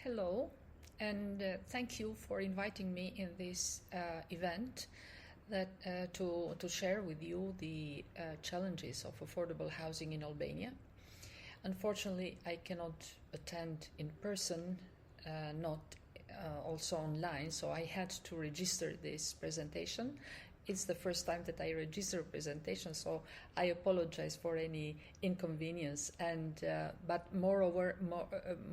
Hello, and thank you for inviting me in this event to share with you the challenges of affordable housing in Albania. Unfortunately, I cannot attend in person, not also online, so I had to register this presentation. It's the first time that I register a presentation, so I apologize for any inconvenience. But moreover,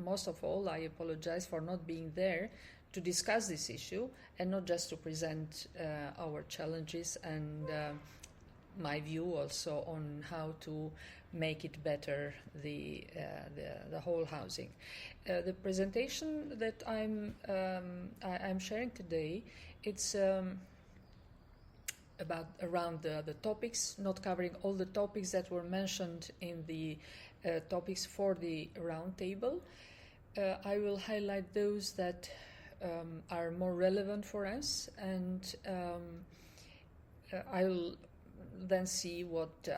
most of all, I apologize for not being there to discuss this issue and not just to present our challenges and my view also on how to make it better, the whole housing. The presentation that I'm sharing today, it's about around the topics, not covering all the topics that were mentioned in the topics for the roundtable. I will highlight those that are more relevant for us, and I will then see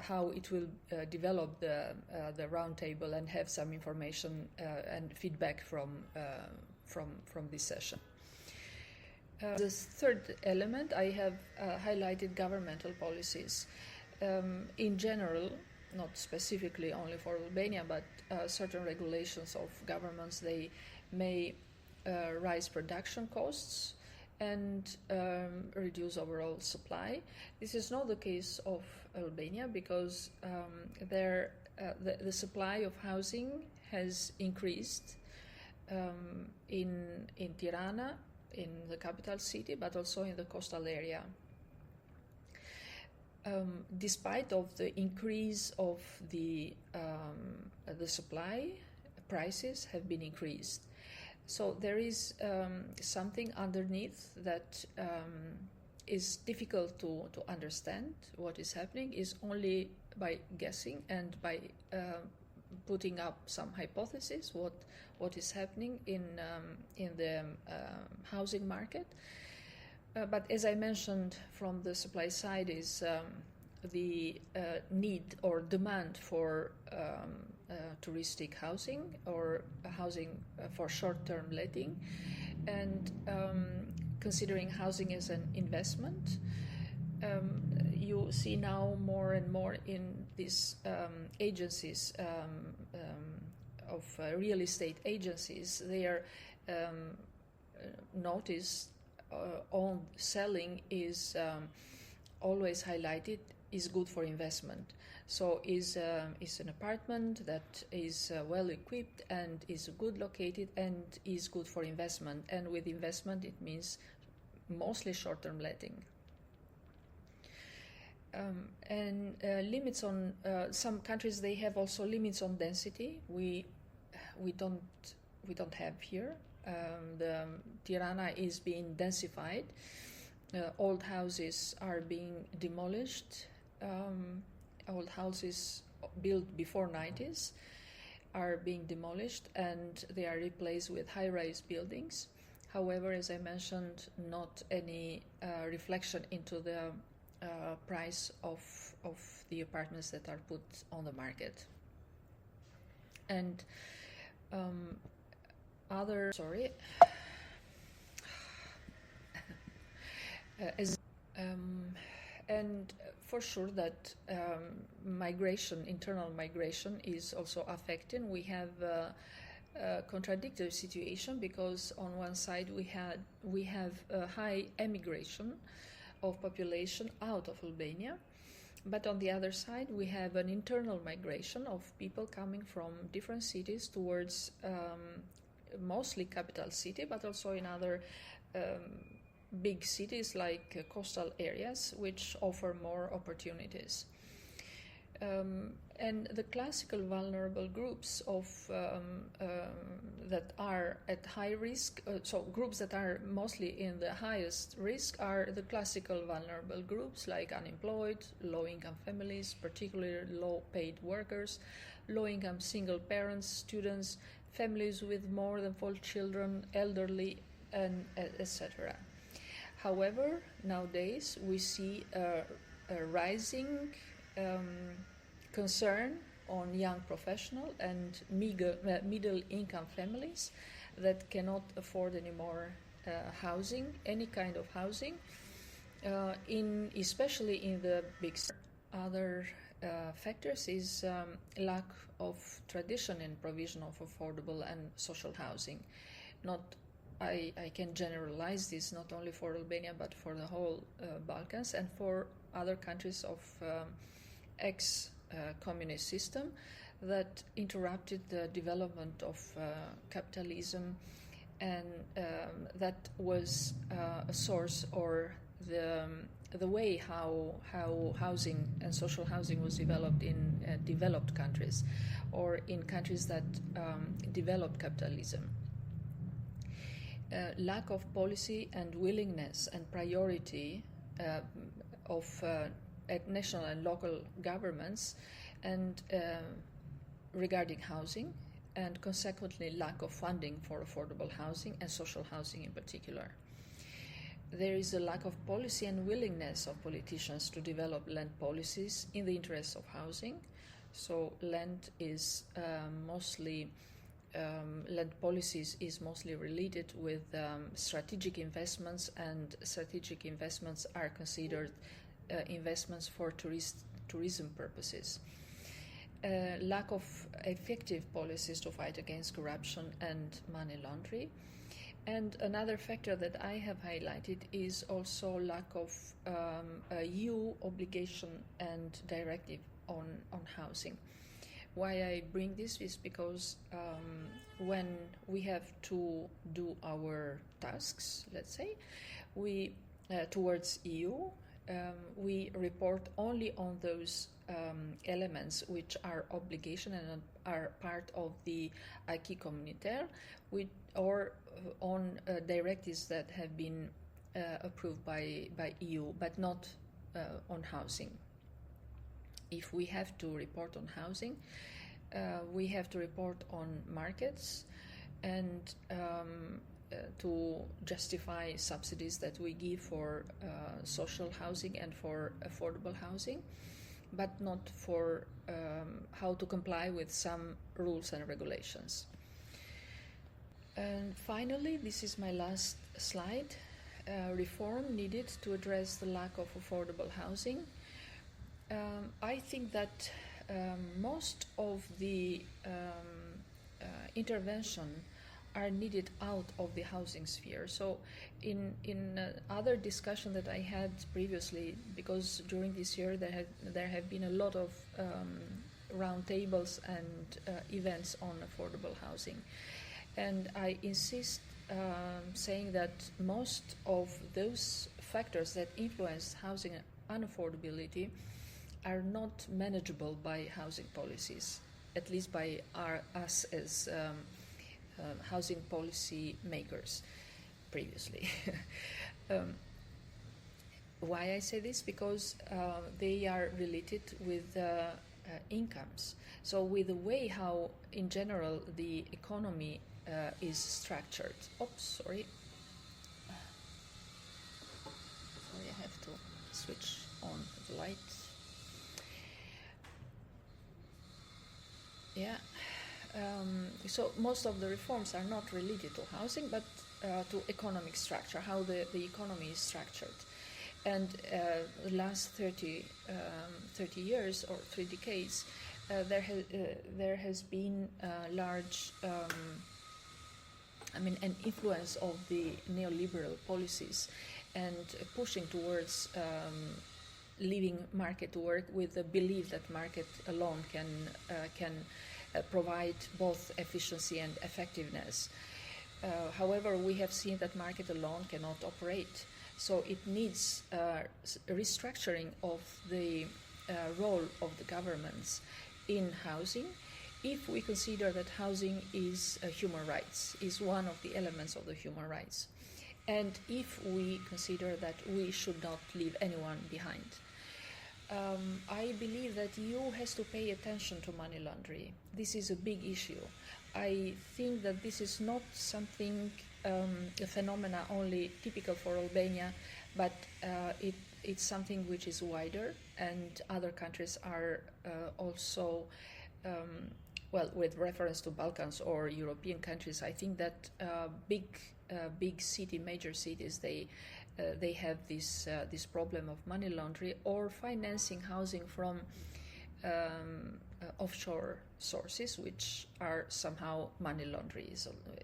how it will develop the roundtable and have some information and feedback from this session. The third element, I have highlighted governmental policies. In general, not specifically only for Albania, but certain regulations of governments, they may rise production costs and reduce overall supply. This is not the case of Albania because the supply of housing has increased in Tirana, in the capital city, but also in the coastal area. Despite of the increase of the supply, prices have been increased. So there is something underneath that is difficult to understand. What is happening is only by guessing and by putting up some hypotheses what is happening in the housing market. But as I mentioned, from the supply side is the need or demand for touristic housing or housing for short-term letting, and considering housing as an investment. You see now more and more in these agencies of real estate agencies, their notice on selling is always highlighted is good for investment. So is an apartment that is well equipped and is good located and is good for investment. And with investment, it means mostly short-term letting. And limits on some countries, they have also limits on density. We don't have here. The Tirana is being densified. Old houses are being demolished. Old houses built before 90s are being demolished and they are replaced with high-rise buildings. However, as I mentioned, not any reflection into the price of the apartments that are put on the market. And and for sure that internal migration is also affecting. We have a contradictory situation because on one side we have a high emigration of population out of Albania, but on the other side we have an internal migration of people coming from different cities towards mostly capital city, but also in other big cities like coastal areas, which offer more opportunities. And the classical vulnerable groups of that are at high risk, so groups that are mostly in the highest risk are the classical vulnerable groups like unemployed, low-income families, particularly low-paid workers, low-income single parents, students, families with more than 4 children, elderly, and etc. However, nowadays we see a rising concern on young professional and middle income families that cannot afford anymore housing, any kind of housing, especially in the big cities. Other factors is lack of tradition in provision of affordable and social housing. I can generalize this not only for Albania but for the whole Balkans and for other countries of ex-communist system that interrupted the development of capitalism, and that was a source or the way how housing and social housing was developed in developed countries or in countries that developed capitalism. Lack of policy and willingness and priority of national and local governments and regarding housing, and consequently lack of funding for affordable housing and social housing in particular. There is a lack of policy and willingness of politicians to develop land policies in the interests of housing. So land policies is mostly related with strategic investments, and strategic investments are considered investments for tourism purposes. Lack of effective policies to fight against corruption and money laundering. And another factor that I have highlighted is also lack of EU obligation and directive on housing. Why I bring this is because when we have to do our tasks, let's say, we towards EU, we report only on those elements which are obligation and are part of the acquis communautaire, or on directives that have been approved by EU, but not on housing. If we have to report on housing, we have to report on markets and to justify subsidies that we give for social housing and for affordable housing, but not for how to comply with some rules and regulations. And finally, this is my last slide. Reform needed to address the lack of affordable housing. I think that most of the intervention are needed out of the housing sphere. So in other discussion that I had previously, because during this year there have been a lot of roundtables and events on affordable housing. And I insist saying that most of those factors that influence housing unaffordability are not manageable by housing policies, at least by us as housing policy makers previously. Why I say this? Because they are related with incomes. So with the way how, in general, the economy is structured. Oops, sorry. Sorry, I have to switch on the light. Yeah. So most of the reforms are not related to housing, but to economic structure, how the economy is structured. And the last 30 years or 3 decades, there has been large, an influence of the neoliberal policies and pushing towards leaving market to work with the belief that market alone can provide both efficiency and effectiveness. However, we have seen that market alone cannot operate. So it needs restructuring of the role of the governments in housing, if we consider that housing is human rights, is one of the elements of the human rights, and if we consider that we should not leave anyone behind. I believe that EU has to pay attention to money laundering. This is a big issue. I think that this is not something, a phenomena only typical for Albania, but it's something which is wider, and other countries are also well, with reference to Balkans or European countries, I think that major cities, they have this problem of money laundering or financing housing from offshore sources, which are somehow money laundering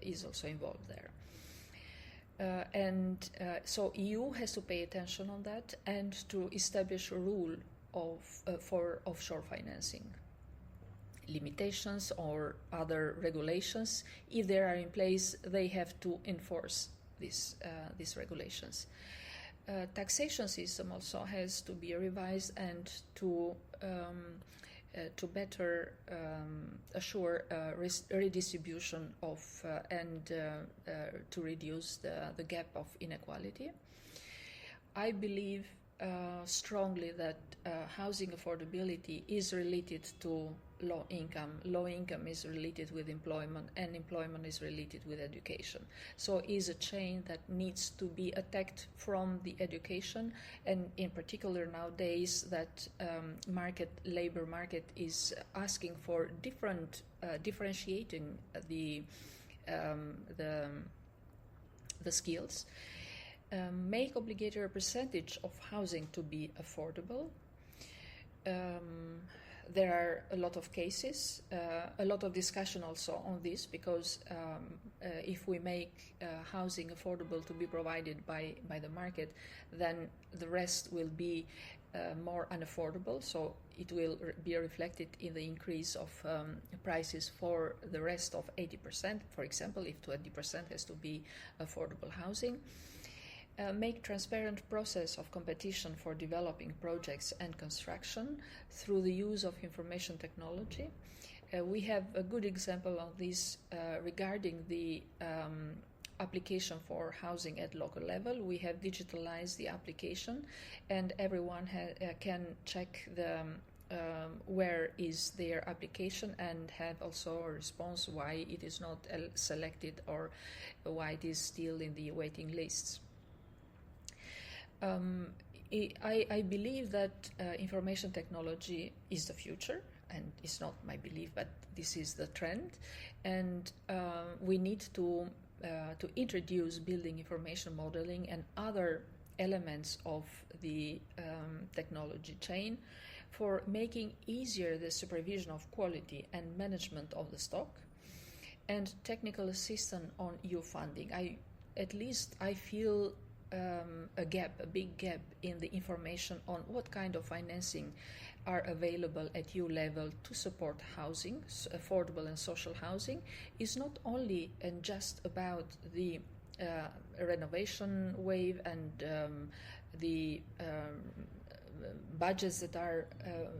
is also involved there. So EU has to pay attention on that and to establish a rule for offshore financing. Limitations or other regulations, if they are in place, they have to enforce these regulations. Taxation system also has to be revised and to better assure redistribution of and to reduce the gap of inequality. I believe strongly that housing affordability is related to low income. Low income is related with employment, and employment is related with education. So it is a chain that needs to be attacked from the education, and in particular nowadays that labor market is asking for differentiating the skills. Make obligatory percentage of housing to be affordable. There are a lot of cases, a lot of discussion also on this, because if we make housing affordable to be provided by the market, then the rest will be more unaffordable, so it will be reflected in the increase of prices for the rest of 80%, for example, if 20% has to be affordable housing. Make transparent process of competition for developing projects and construction through the use of information technology. We have a good example of this regarding the application for housing at local level. We have digitalized the application, and everyone can check where is their application and have also a response why it is not selected or why it is still in the waiting lists. I believe that information technology is the future, and it's not my belief, but this is the trend, and we need to introduce building information modeling and other elements of the technology chain for making easier the supervision of quality and management of the stock, and technical assistance on EU funding. I feel a big gap in the information on what kind of financing are available at EU level to support housing, affordable and social housing. Is not only and just about the renovation wave and the budgets that are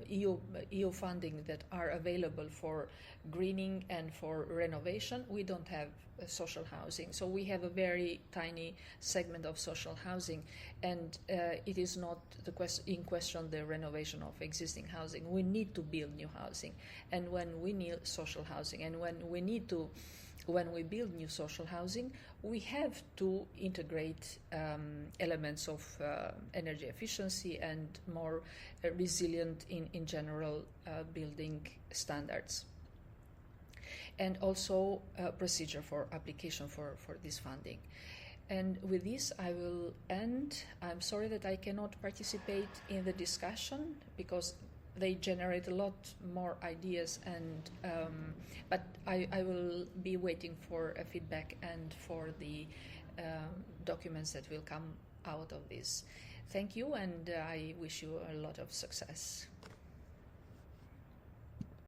EU funding that are available for greening and for renovation. We don't have social housing, so we have a very tiny segment of social housing, and it is not in question the renovation of existing housing. We need to build new housing, and when we need social housing, and when we build new social housing, we have to integrate elements of energy efficiency and more resilient in general building standards. And also procedure for application for this funding. And with this, I will end. I'm sorry that I cannot participate in the discussion because they generate a lot more ideas, and but I will be waiting for a feedback and for the documents that will come out of this. Thank you, and I wish you a lot of success.